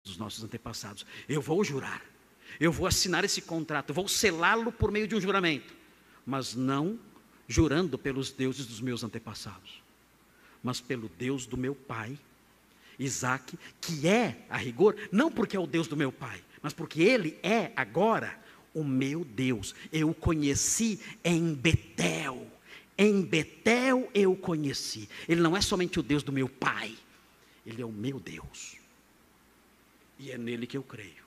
dos nossos antepassados. Eu vou jurar, eu vou assinar esse contrato, eu vou selá-lo por meio de um juramento, mas não jurando pelos deuses dos meus antepassados, mas pelo Deus do meu pai, Isaque, que é, a rigor, não porque é o Deus do meu pai, mas porque ele é agora o meu Deus. Eu o conheci em Betel. Em Betel eu o conheci. Ele não é somente o Deus do meu pai, ele é o meu Deus. E é nele que eu creio.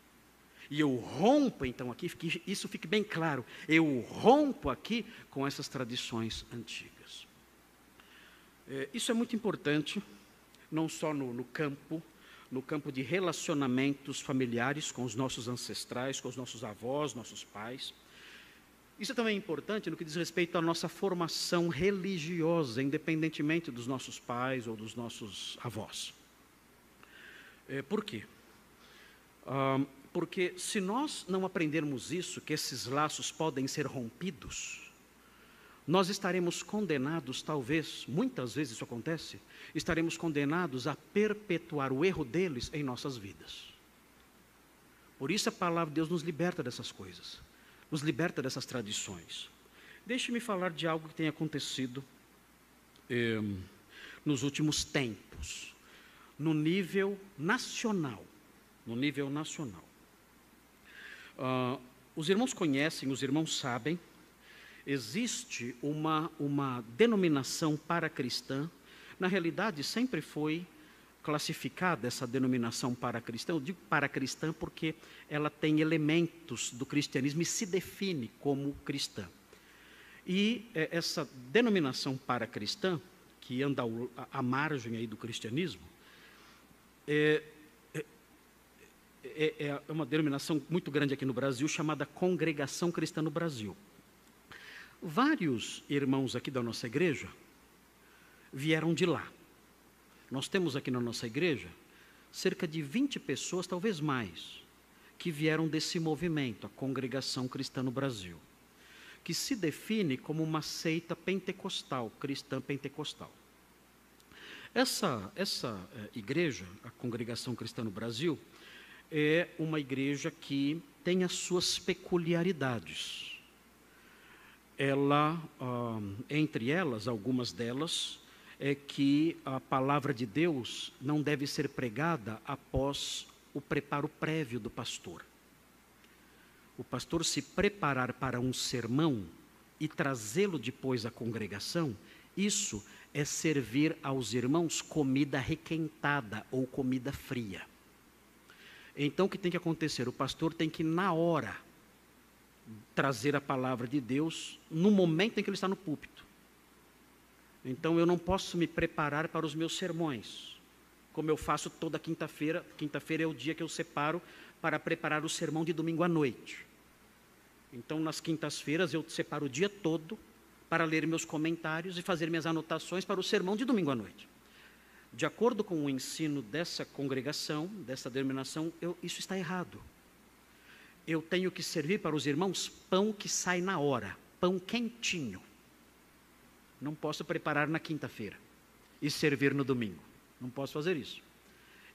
E eu rompo então aqui, que isso fique bem claro, eu rompo aqui com essas tradições antigas. Isso é muito importante, não só no campo de relacionamentos familiares com os nossos ancestrais, com os nossos avós, nossos pais. Isso é também importante no que diz respeito à nossa formação religiosa, independentemente dos nossos pais ou dos nossos avós. Por quê? Porque se nós não aprendermos isso, que esses laços podem ser rompidos, nós estaremos condenados, talvez, muitas vezes isso acontece, estaremos condenados a perpetuar o erro deles em nossas vidas. Por isso a palavra de Deus nos liberta dessas coisas, nos liberta dessas tradições. Deixe-me falar de algo que tem acontecido nos últimos tempos, no nível nacional. Os irmãos conhecem, os irmãos sabem, existe uma denominação paracristã. Na realidade, sempre foi classificada essa denominação paracristã. Eu digo paracristã porque ela tem elementos do cristianismo e se define como cristã. E essa denominação paracristã, que anda à margem aí do cristianismo, é uma denominação muito grande aqui no Brasil, chamada Congregação Cristã no Brasil. Vários irmãos aqui da nossa igreja vieram de lá. Nós temos aqui na nossa igreja cerca de 20 pessoas, talvez mais, que vieram desse movimento, a Congregação Cristã no Brasil, que se define como uma seita pentecostal, cristã pentecostal. Essa igreja, a Congregação Cristã no Brasil, é uma igreja que tem as suas peculiaridades. Ela, entre elas, algumas delas, é que a palavra de Deus não deve ser pregada após o preparo prévio do pastor. O pastor se preparar para um sermão e trazê-lo depois à congregação, isso é servir aos irmãos comida requentada ou comida fria. Então, o que tem que acontecer? O pastor tem que, na hora, trazer a palavra de Deus no momento em que ele está no púlpito. Então, eu não posso me preparar para os meus sermões, como eu faço toda quinta-feira. Quinta-feira é o dia que eu separo para preparar o sermão de domingo à noite. Então, nas quintas-feiras, eu separo o dia todo para ler meus comentários e fazer minhas anotações para o sermão de domingo à noite. De acordo com o ensino dessa congregação, dessa denominação, isso está errado. Eu tenho que servir para os irmãos pão que sai na hora, pão quentinho. Não posso preparar na quinta-feira e servir no domingo. Não posso fazer isso.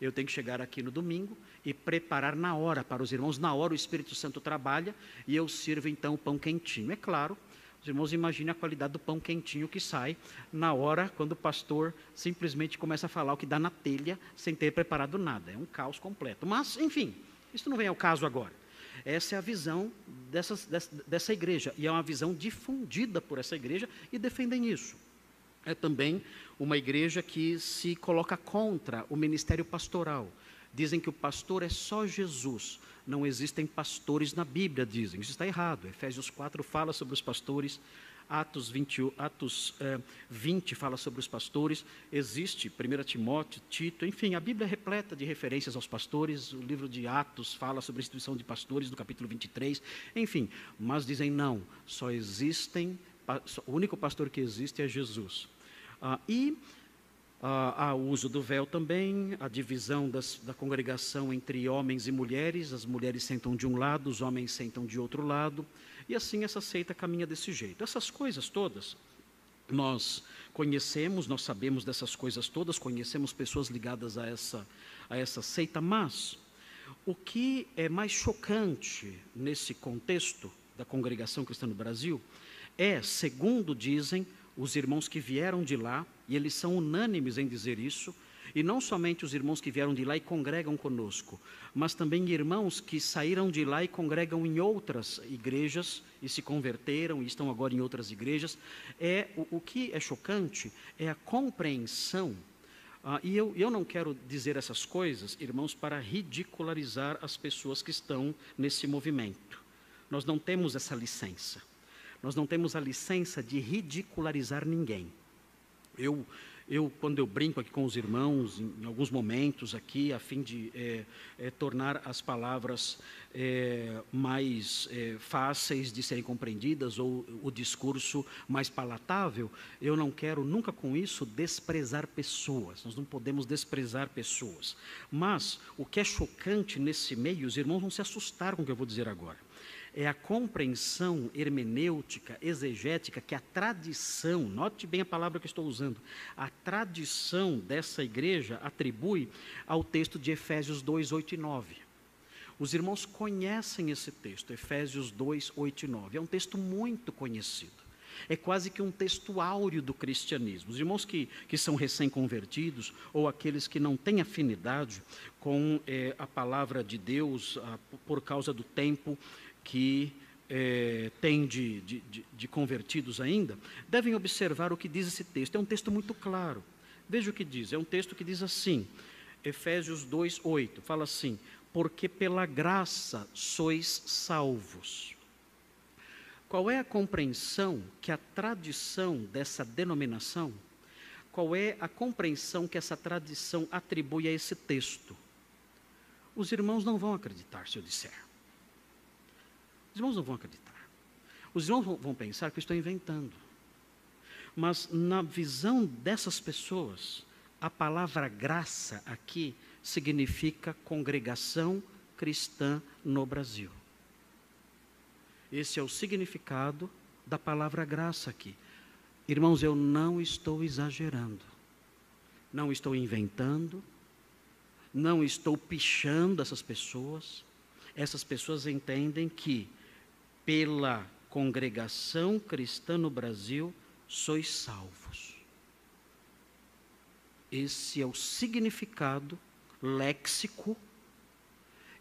Eu tenho que chegar aqui no domingo e preparar na hora para os irmãos. Na hora o Espírito Santo trabalha e eu sirvo então o pão quentinho. É claro, os irmãos imaginem a qualidade do pão quentinho que sai na hora quando o pastor simplesmente começa a falar o que dá na telha sem ter preparado nada. É um caos completo. Mas, enfim, isso não vem ao caso agora. Essa é a visão dessa igreja, e é uma visão difundida por essa igreja, e defendem isso. É também uma igreja que se coloca contra o ministério pastoral. Dizem que o pastor é só Jesus, não existem pastores na Bíblia, dizem. Isso está errado. Efésios 4 fala sobre os pastores, Atos 20 fala sobre os pastores, existe 1 Timóteo, Tito, enfim, a Bíblia é repleta de referências aos pastores. O livro de Atos fala sobre a instituição de pastores, no capítulo 23, enfim, mas dizem não, só existem, o único pastor que existe é Jesus. Há o uso do véu também, a divisão da congregação entre homens e mulheres, as mulheres sentam de um lado, os homens sentam de outro lado, e assim essa seita caminha desse jeito. Essas coisas todas, nós conhecemos, nós sabemos dessas coisas todas, conhecemos pessoas ligadas a essa seita, mas O que é mais chocante nesse contexto da congregação cristã no Brasil é, segundo dizem os irmãos que vieram de lá, e eles são unânimes em dizer isso, e não somente os irmãos que vieram de lá e congregam conosco, mas também irmãos que saíram de lá e congregam em outras igrejas e se converteram e estão agora em outras igrejas. O que é chocante é a compreensão. E eu não quero dizer essas coisas, irmãos, para ridicularizar as pessoas que estão nesse movimento. Nós não temos essa licença. Nós não temos a licença de ridicularizar ninguém. Quando eu brinco aqui com os irmãos, em alguns momentos aqui, a fim de tornar as palavras mais fáceis de serem compreendidas, ou o discurso mais palatável, eu não quero nunca com isso desprezar pessoas. Nós não podemos desprezar pessoas. Mas o que é chocante nesse meio, os irmãos vão se assustar com o que eu vou dizer agora, é a compreensão hermenêutica, exegética, que a tradição, note bem a palavra que eu estou usando, a tradição dessa igreja atribui ao texto de Efésios 2, 8 e 9. Os irmãos conhecem esse texto, Efésios 2, 8 e 9. É um texto muito conhecido. É quase que um texto áureo do cristianismo. Os irmãos que são recém-convertidos, ou aqueles que não têm afinidade com a palavra de Deus, por causa do tempo que tem de convertidos ainda, devem observar o que diz esse texto. É um texto muito claro. Veja o que diz. É um texto que diz assim, Efésios 2, 8, fala assim: porque pela graça sois salvos. Qual é a compreensão que a tradição dessa denominação, qual é a compreensão que essa tradição atribui a esse texto? Os irmãos não vão acreditar se eu disser. Os irmãos não vão acreditar. Os irmãos vão pensar que eu estou inventando. Mas na visão dessas pessoas, a palavra graça aqui significa congregação cristã no Brasil. Esse é o significado da palavra graça aqui. Irmãos, eu não estou exagerando. Não estou inventando. Não estou pichando essas pessoas. Essas pessoas entendem que pela congregação cristã no Brasil, sois salvos. Esse é o significado léxico,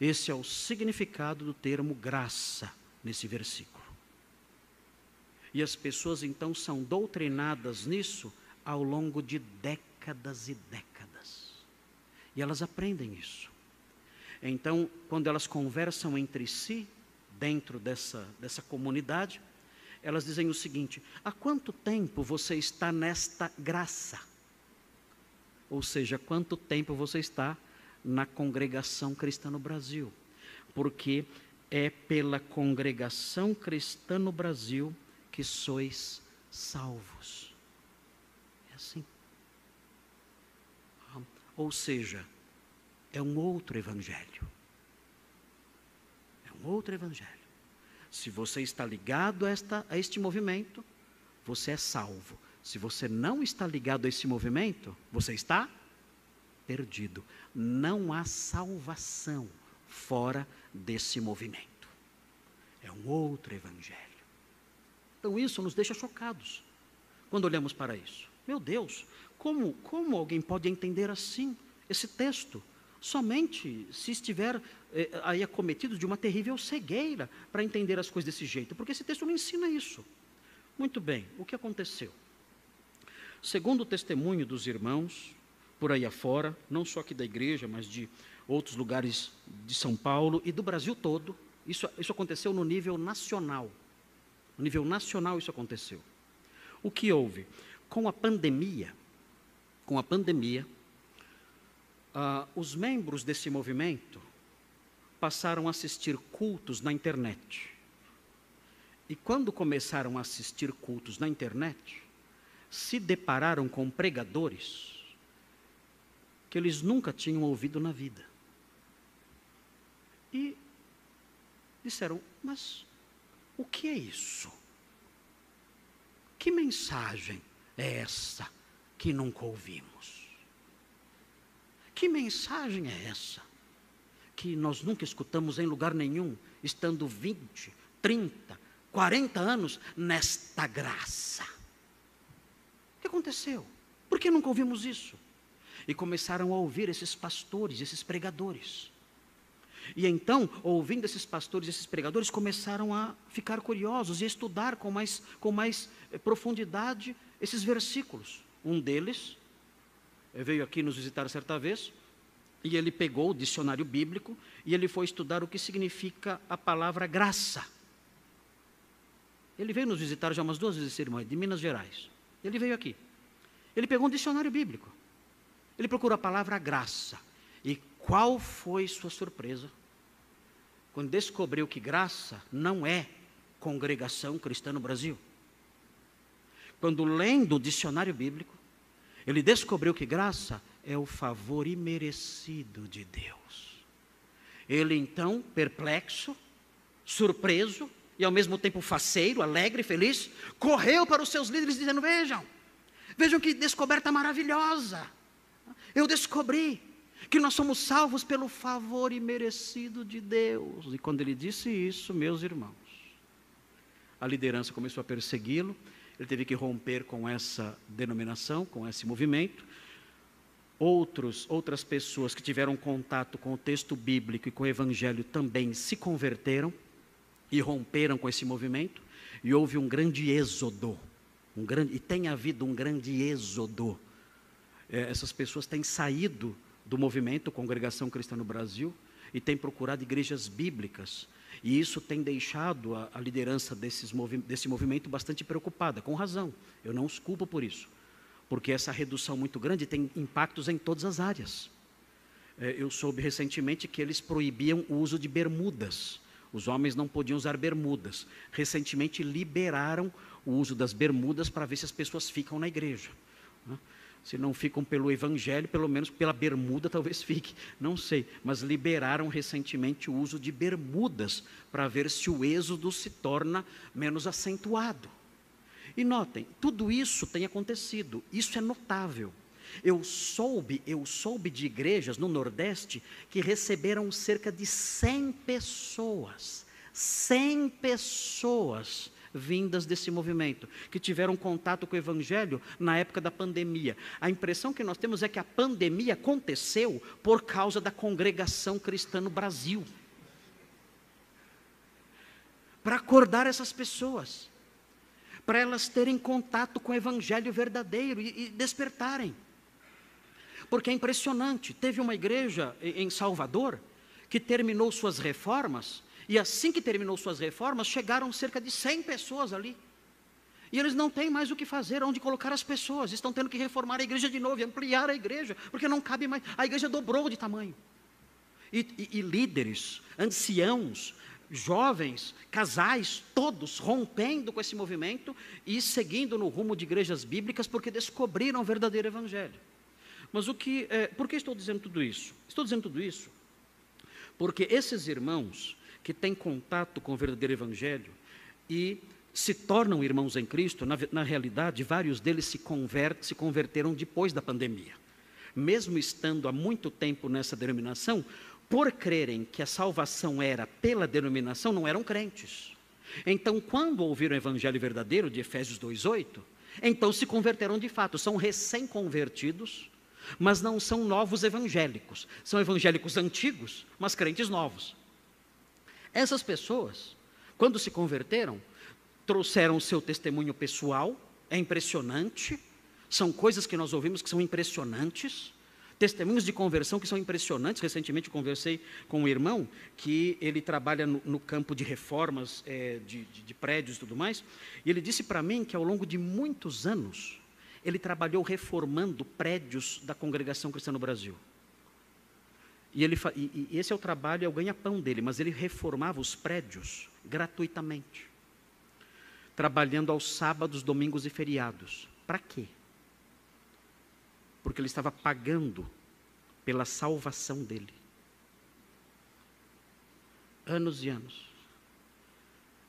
esse é o significado do termo graça, nesse versículo. E as pessoas então são doutrinadas nisso ao longo de décadas e décadas. E elas aprendem isso. Então, quando elas conversam entre si, dentro dessa comunidade, elas dizem o seguinte: há quanto tempo você está nesta graça? Ou seja, quanto tempo você está na congregação cristã no Brasil? Porque é pela congregação cristã no Brasil que sois salvos. É assim. Ou seja, é um outro evangelho. É um outro evangelho. Se você está ligado a este movimento, você é salvo. Se você não está ligado a esse movimento, você está perdido. Não há salvação fora desse movimento. É um outro evangelho. Então isso nos deixa chocados quando olhamos para isso. Meu Deus, como alguém pode entender assim esse texto? Somente se estiver aí acometido de uma terrível cegueira para entender as coisas desse jeito, porque esse texto não ensina isso. Muito bem, o que aconteceu? Segundo o testemunho dos irmãos, por aí afora, não só aqui da igreja, mas de outros lugares de São Paulo e do Brasil todo, isso aconteceu no nível nacional. No nível nacional isso aconteceu. O que houve? Com a pandemia, os membros desse movimento passaram a assistir cultos na internet. E quando começaram a assistir cultos na internet, se depararam com pregadores que eles nunca tinham ouvido na vida. E disseram: mas o que é isso? Que mensagem é essa que nunca ouvimos? Que mensagem é essa que nós nunca escutamos em lugar nenhum, estando 20, 30, 40 anos nesta graça. O que aconteceu? Por que nunca ouvimos isso? E começaram a ouvir esses pastores, esses pregadores. E então, ouvindo esses pastores, esses pregadores, começaram a ficar curiosos e a estudar com mais profundidade esses versículos. Um deles veio aqui nos visitar certa vez, e ele pegou o dicionário bíblico, e ele foi estudar o que significa a palavra graça. Ele veio nos visitar já umas 2 vezes, irmão, de Minas Gerais. Ele veio aqui. Ele pegou um dicionário bíblico. Ele procurou a palavra graça. E qual foi sua surpresa quando descobriu que graça não é congregação cristã no Brasil? Quando lendo o dicionário bíblico, ele descobriu que graça é o favor imerecido de Deus. Ele então, perplexo, surpreso e ao mesmo tempo faceiro, alegre, feliz, correu para os seus líderes dizendo: vejam que descoberta maravilhosa. Eu descobri que nós somos salvos pelo favor imerecido de Deus. E quando ele disse isso, meus irmãos, a liderança começou a persegui-lo. Ele teve que romper com essa denominação, com esse movimento. Outras pessoas que tiveram contato com o texto bíblico e com o evangelho também se converteram e romperam com esse movimento. E houve um grande êxodo. E tem havido um grande êxodo. Essas pessoas têm saído do movimento Congregação Cristã no Brasil e têm procurado igrejas bíblicas. E isso tem deixado a liderança desse movimento bastante preocupada, com razão. Eu não os culpo por isso, porque essa redução muito grande tem impactos em todas as áreas. Eu soube recentemente que eles proibiam o uso de bermudas. Os homens não podiam usar bermudas. Recentemente liberaram o uso das bermudas para ver se as pessoas ficam na igreja. Se não ficam pelo evangelho, pelo menos pela bermuda talvez fique, não sei. Mas liberaram recentemente o uso de bermudas para ver se o êxodo se torna menos acentuado. E notem, tudo isso tem acontecido, isso é notável. Eu soube de igrejas no Nordeste que receberam cerca de 100 pessoas vindas desse movimento, que tiveram contato com o evangelho na época da pandemia. A impressão que nós temos é que a pandemia aconteceu por causa da congregação cristã no Brasil. Para acordar essas pessoas, para elas terem contato com o evangelho verdadeiro e despertarem. Porque é impressionante, teve uma igreja em Salvador que terminou suas reformas. E assim que terminou suas reformas, chegaram cerca de 100 pessoas ali. E eles não têm mais o que fazer, onde colocar as pessoas. Estão tendo que reformar a igreja de novo e ampliar a igreja, porque não cabe mais. A igreja dobrou de tamanho. E líderes, anciãos, jovens, casais, todos rompendo com esse movimento e seguindo no rumo de igrejas bíblicas, porque descobriram o verdadeiro evangelho. Mas por que estou dizendo tudo isso? Estou dizendo tudo isso porque esses irmãos que têm contato com o verdadeiro evangelho e se tornam irmãos em Cristo, na realidade, vários deles se converteram depois da pandemia. Mesmo estando há muito tempo nessa denominação, por crerem que a salvação era pela denominação, não eram crentes. Então, quando ouviram o evangelho verdadeiro de Efésios 2:8, então se converteram de fato, são recém-convertidos, mas não são novos evangélicos, são evangélicos antigos, mas crentes novos. Essas pessoas, quando se converteram, trouxeram o seu testemunho pessoal, é impressionante, são coisas que nós ouvimos que são impressionantes, testemunhos de conversão que são impressionantes. Recentemente eu conversei com um irmão que ele trabalha no campo de reformas de prédios e tudo mais, e ele disse para mim que ao longo de muitos anos, ele trabalhou reformando prédios da Congregação Cristã no Brasil. E esse é o trabalho, é o ganha-pão dele, mas ele reformava os prédios gratuitamente, trabalhando aos sábados, domingos e feriados. Para quê? Porque ele estava pagando pela salvação dele. Anos e anos.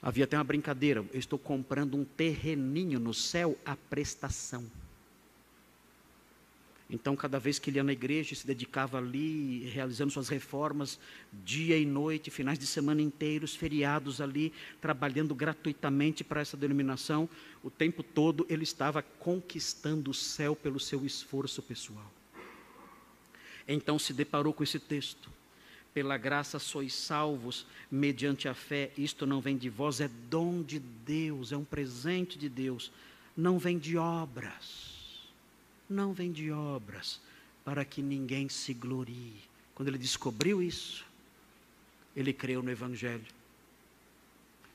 Havia até uma brincadeira: eu estou comprando um terreninho no céu à prestação. Então, cada vez que ele ia na igreja, se dedicava ali, realizando suas reformas, dia e noite, finais de semana inteiros, feriados ali, trabalhando gratuitamente para essa denominação, o tempo todo ele estava conquistando o céu pelo seu esforço pessoal. Então se deparou com esse texto: pela graça sois salvos, mediante a fé, isto não vem de vós, é dom de Deus, é um presente de Deus, não vem de obras. Não vem de obras, para que ninguém se glorie. Quando ele descobriu isso, ele creu no Evangelho,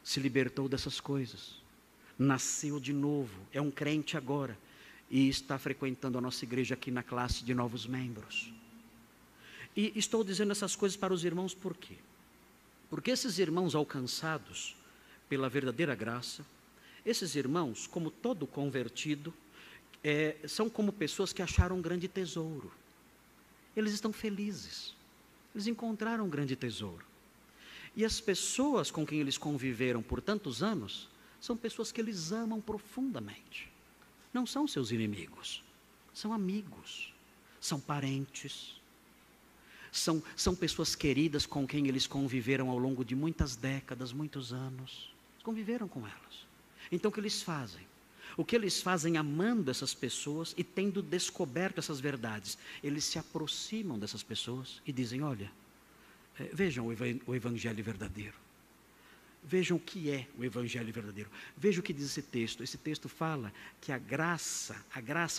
se libertou dessas coisas, nasceu de novo, é um crente agora, e está frequentando a nossa igreja aqui na classe de novos membros. E estou dizendo essas coisas para os irmãos por quê? Porque esses irmãos alcançados pela verdadeira graça, esses irmãos, como todo convertido, são como pessoas que acharam um grande tesouro. Eles estão felizes, eles encontraram um grande tesouro. E as pessoas com quem eles conviveram por tantos anos, são pessoas que eles amam profundamente. Não são seus inimigos, são amigos, são parentes, são pessoas queridas com quem eles conviveram ao longo de muitas décadas, muitos anos. Conviveram com elas. Então o que eles fazem? O que eles fazem amando essas pessoas e tendo descoberto essas verdades? Eles se aproximam dessas pessoas e dizem: olha, vejam o Evangelho verdadeiro. Vejam o que é o Evangelho verdadeiro. Vejam o que diz esse texto. Esse texto fala que a graça,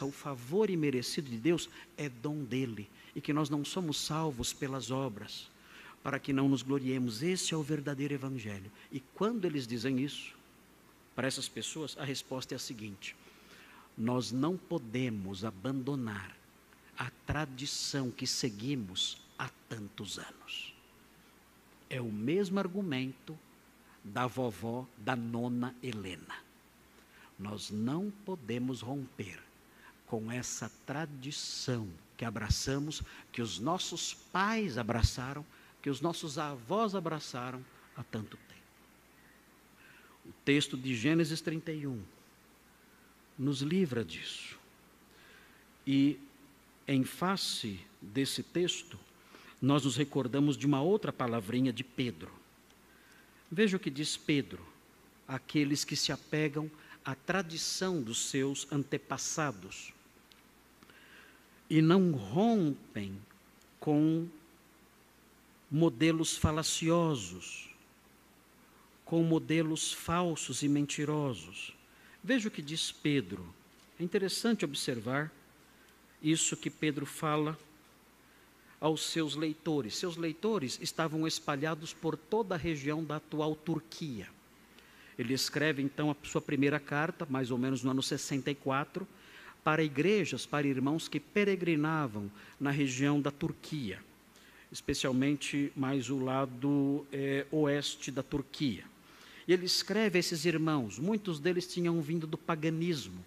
o favor imerecido de Deus é dom dele. E que nós não somos salvos pelas obras, para que não nos gloriemos. Esse é o verdadeiro Evangelho. E quando eles dizem isso, para essas pessoas, a resposta é a seguinte: nós não podemos abandonar a tradição que seguimos há tantos anos. É o mesmo argumento da vovó, da nona Helena. Nós não podemos romper com essa tradição que abraçamos, que os nossos pais abraçaram, que os nossos avós abraçaram há tanto tempo. O texto de Gênesis 31 nos livra disso. E em face desse texto, nós nos recordamos de uma outra palavrinha de Pedro. Veja o que diz Pedro: aqueles que se apegam à tradição dos seus antepassados e não rompem com modelos falaciosos, com modelos falsos e mentirosos. Veja o que diz Pedro. É interessante observar isso que Pedro fala aos seus leitores. Seus leitores estavam espalhados por toda a região da atual Turquia. Ele escreve então a sua primeira carta, mais ou menos no ano 64, para igrejas, para irmãos que peregrinavam na região da Turquia, especialmente mais o lado oeste da Turquia. E ele escreve a esses irmãos, muitos deles tinham vindo do paganismo,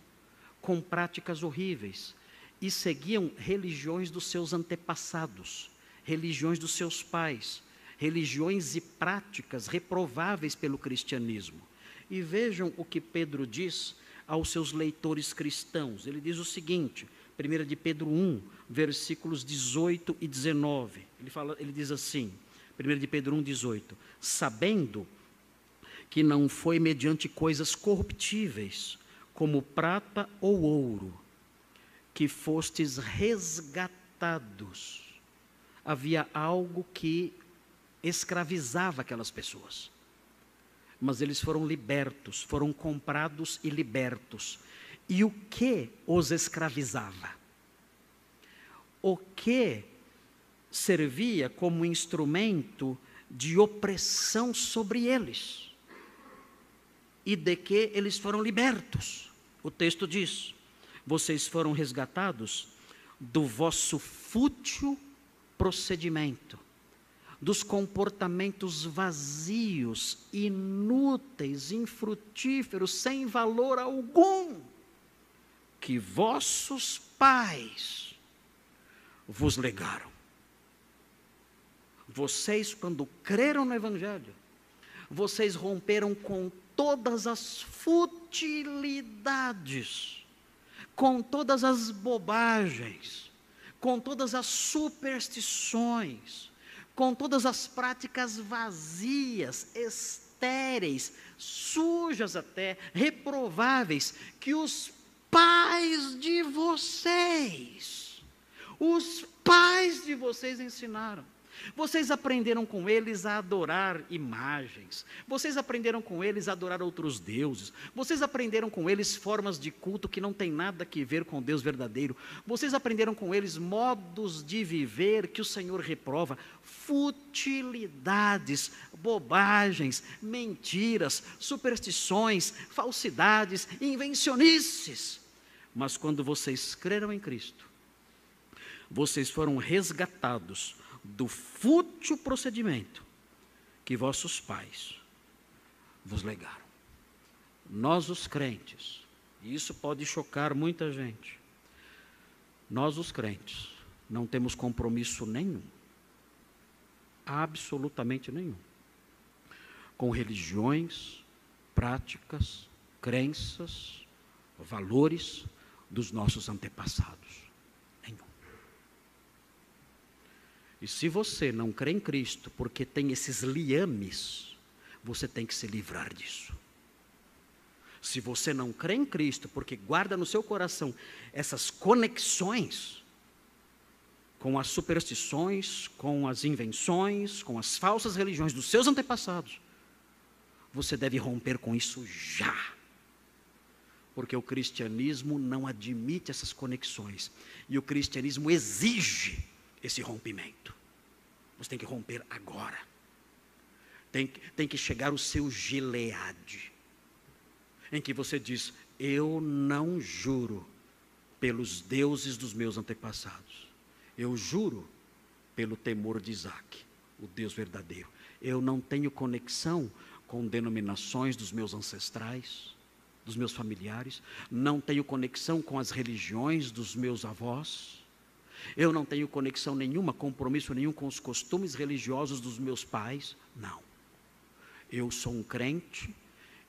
com práticas horríveis, e seguiam religiões dos seus antepassados, religiões dos seus pais, religiões e práticas reprováveis pelo cristianismo. E vejam o que Pedro diz aos seus leitores cristãos. Ele diz o seguinte, 1 de Pedro 1, versículos 18 e 19. Ele diz assim, 1 de Pedro 1, 18. Sabendo que não foi mediante coisas corruptíveis, como prata ou ouro, que fostes resgatados. Havia algo que escravizava aquelas pessoas. Mas eles foram libertos, foram comprados e libertos. E o que os escravizava? O que servia como instrumento de opressão sobre eles? E de que eles foram libertos? O texto diz: vocês foram resgatados do vosso fútil procedimento, dos comportamentos vazios, inúteis, infrutíferos, sem valor algum, que vossos pais vos legaram. Vocês, quando creram no Evangelho, vocês romperam com todas as futilidades, com todas as bobagens com todas as superstições, com todas as práticas vazias, estéreis, sujas até, reprováveis, que os pais de vocês ensinaram. Vocês aprenderam com eles a adorar imagens, vocês aprenderam com eles a adorar outros deuses, vocês aprenderam com eles formas de culto que não tem nada a ver com Deus verdadeiro, vocês aprenderam com eles modos de viver que o Senhor reprova, futilidades, bobagens, mentiras, superstições, falsidades, invencionices. Mas quando vocês creram em Cristo, vocês foram resgatados do fútil procedimento que vossos pais vos legaram. Nós os crentes, e isso pode chocar muita gente, nós os crentes não temos compromisso nenhum, absolutamente nenhum, com religiões, práticas, crenças, valores dos nossos antepassados. E se você não crê em Cristo porque tem esses liames, você tem que se livrar disso. Se você não crê em Cristo porque guarda no seu coração essas conexões com as superstições, com as invenções, com as falsas religiões dos seus antepassados, você deve romper com isso já. Porque o cristianismo não admite essas conexões. E o cristianismo exige esse rompimento. Você tem que romper agora. Tem que chegar o seu Gileade, em que você diz: eu não juro pelos deuses dos meus antepassados, eu juro pelo temor de Isaac, o Deus verdadeiro. Eu não tenho conexão com denominações dos meus ancestrais, dos meus familiares, não tenho conexão com as religiões dos meus avós, eu não tenho conexão nenhuma, compromisso nenhum com os costumes religiosos dos meus pais, não. Eu sou um crente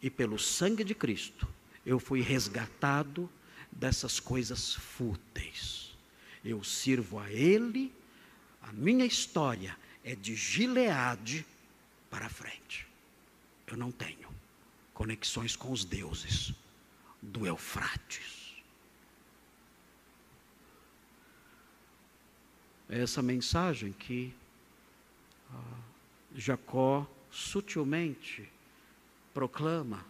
e pelo sangue de Cristo eu fui resgatado dessas coisas fúteis. Eu sirvo a Ele, a minha história é de Gileade para frente. Eu não tenho conexões com os deuses do Eufrates. É essa mensagem que Jacó sutilmente proclama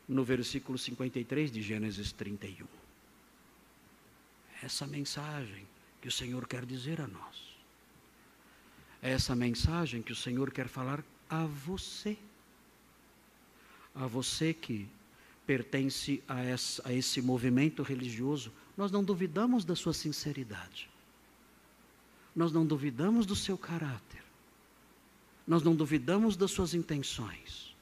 no versículo 53 de Gênesis 31. Essa mensagem que o Senhor quer dizer a nós. É essa mensagem que o Senhor quer falar a você. A você que pertence a esse movimento religioso. Nós não duvidamos da sua sinceridade. Nós não duvidamos do seu caráter. Nós não duvidamos das suas intenções.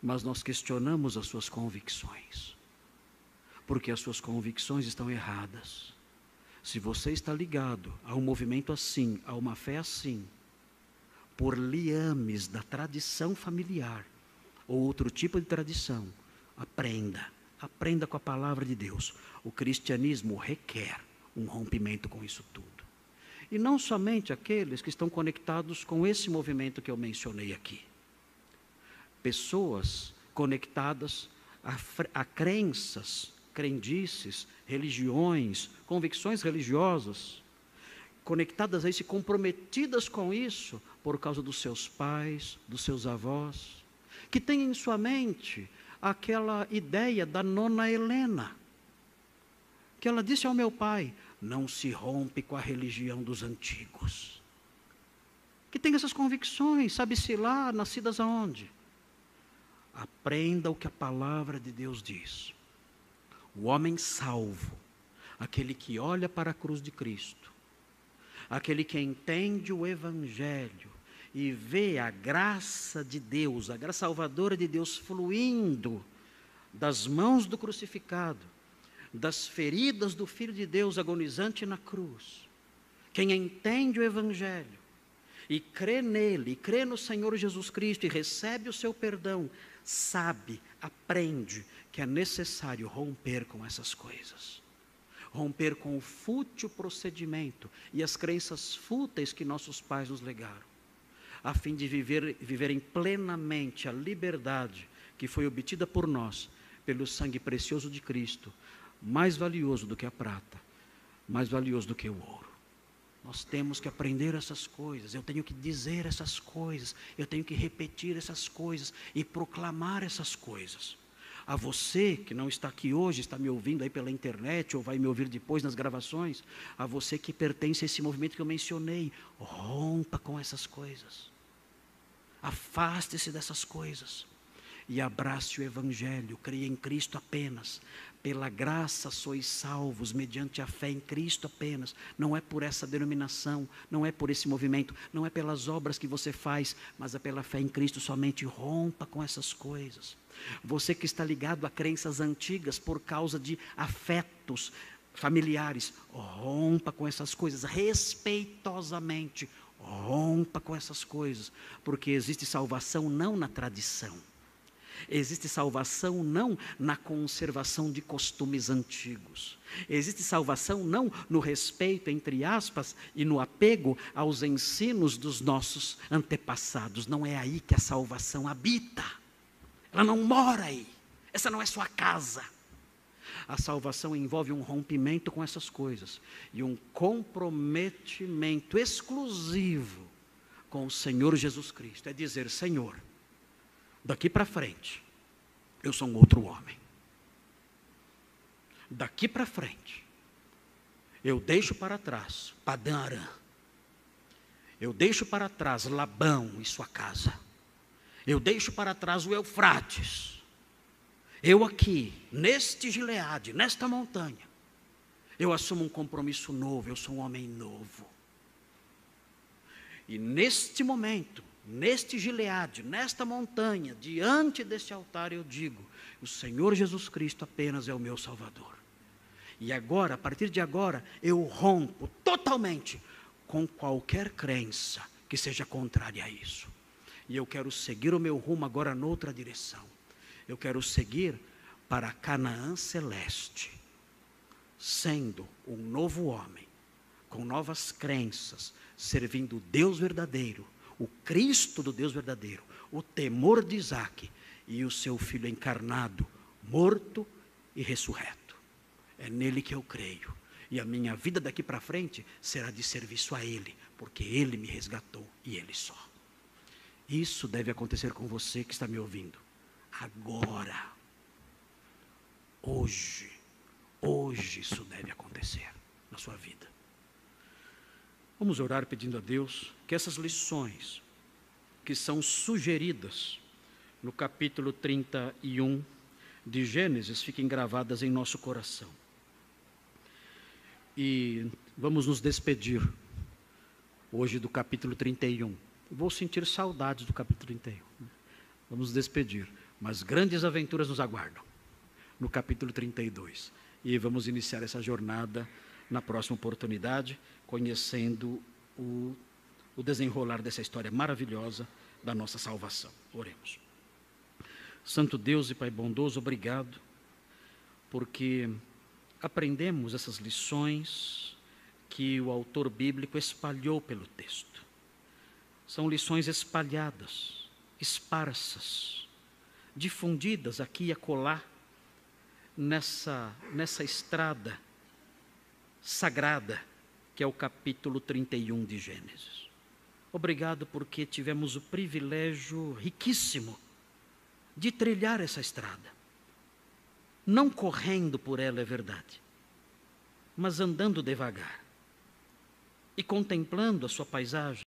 Mas nós questionamos as suas convicções. Porque as suas convicções estão erradas. Se você está ligado a um movimento assim, a uma fé assim, por liames da tradição familiar, ou outro tipo de tradição, aprenda com a palavra de Deus. O cristianismo requer um rompimento com isso tudo. E não somente aqueles que estão conectados com esse movimento que eu mencionei aqui. Pessoas conectadas a crenças, crendices, religiões, convicções religiosas, conectadas a isso, comprometidas com isso, por causa dos seus pais, dos seus avós, que têm em sua mente aquela ideia da nona Helena, que ela disse ao meu pai: não se rompe com a religião dos antigos. Que tem essas convicções, sabe-se lá, nascidas aonde? Aprenda o que a palavra de Deus diz. O homem salvo, aquele que olha para a cruz de Cristo, aquele que entende o Evangelho e vê a graça de Deus, a graça salvadora de Deus fluindo das mãos do crucificado, das feridas do Filho de Deus agonizante na cruz. Quem entende o Evangelho e crê nele, e crê no Senhor Jesus Cristo e recebe o seu perdão, sabe, aprende que é necessário romper com essas coisas. romper com o fútil procedimento e as crenças fúteis que nossos pais nos legaram, a fim de viverem plenamente a liberdade que foi obtida por nós, pelo sangue precioso de Cristo, mais valioso do que a prata, mais valioso do que o ouro. Nós temos que aprender essas coisas, eu tenho que dizer essas coisas, eu tenho que repetir essas coisas e proclamar essas coisas. A você que não está aqui hoje, está me ouvindo aí pela internet ou vai me ouvir depois nas gravações, a você que pertence a esse movimento que eu mencionei, rompa com essas coisas. Afaste-se dessas coisas e abrace o Evangelho, creia em Cristo apenas. Pela graça sois salvos, mediante a fé em Cristo apenas. Não é por essa denominação, não é por esse movimento, não é pelas obras que você faz, mas é pela fé em Cristo somente. Rompa com essas coisas. Você que está ligado a crenças antigas por causa de afetos familiares, rompa com essas coisas, respeitosamente, rompa com essas coisas, porque existe salvação não na tradição. Existe salvação não na conservação de costumes antigos. Existe salvação não no respeito, entre aspas, e no apego aos ensinos dos nossos antepassados. Não é aí que a salvação habita. Ela não mora aí. Essa não é sua casa. A salvação envolve um rompimento com essas coisas e um comprometimento exclusivo com o Senhor Jesus Cristo. É dizer, Senhor, daqui para frente, eu sou um outro homem. Daqui para frente, eu deixo para trás Padã Arã. Eu deixo para trás Labão e sua casa. Eu deixo para trás o Eufrates. Eu aqui, neste Gileade, nesta montanha, eu assumo um compromisso novo, eu sou um homem novo. E neste momento, neste Gileade, nesta montanha, diante deste altar eu digo, o Senhor Jesus Cristo apenas é o meu Salvador. E agora, a partir de agora, eu rompo totalmente com qualquer crença que seja contrária a isso. E eu quero seguir o meu rumo agora noutra direção. Eu quero seguir para Canaã celeste, sendo um novo homem, com novas crenças, servindo o Deus verdadeiro, o Cristo do Deus verdadeiro, o temor de Isaque e o seu filho encarnado, morto e ressurreto. É nele que eu creio. E a minha vida daqui para frente será de serviço a Ele, porque Ele me resgatou e Ele só. Isso deve acontecer com você que está me ouvindo. Agora. Hoje isso deve acontecer na sua vida. Vamos orar pedindo a Deus que essas lições que são sugeridas no capítulo 31 de Gênesis fiquem gravadas em nosso coração. E vamos nos despedir hoje do capítulo 31. Vou sentir saudades do capítulo 31. Vamos nos despedir, mas grandes aventuras nos aguardam no capítulo 32. E vamos iniciar essa jornada na próxima oportunidade, conhecendo o desenrolar dessa história maravilhosa da nossa salvação. Oremos. Santo Deus e Pai bondoso, obrigado, porque aprendemos essas lições que o autor bíblico espalhou pelo texto. São lições espalhadas, esparsas, difundidas aqui e acolá, nessa estrada sagrada, que é o capítulo 31 de Gênesis. Obrigado porque tivemos o privilégio riquíssimo de trilhar essa estrada. Não correndo por ela, é verdade, mas andando devagar e contemplando a sua paisagem,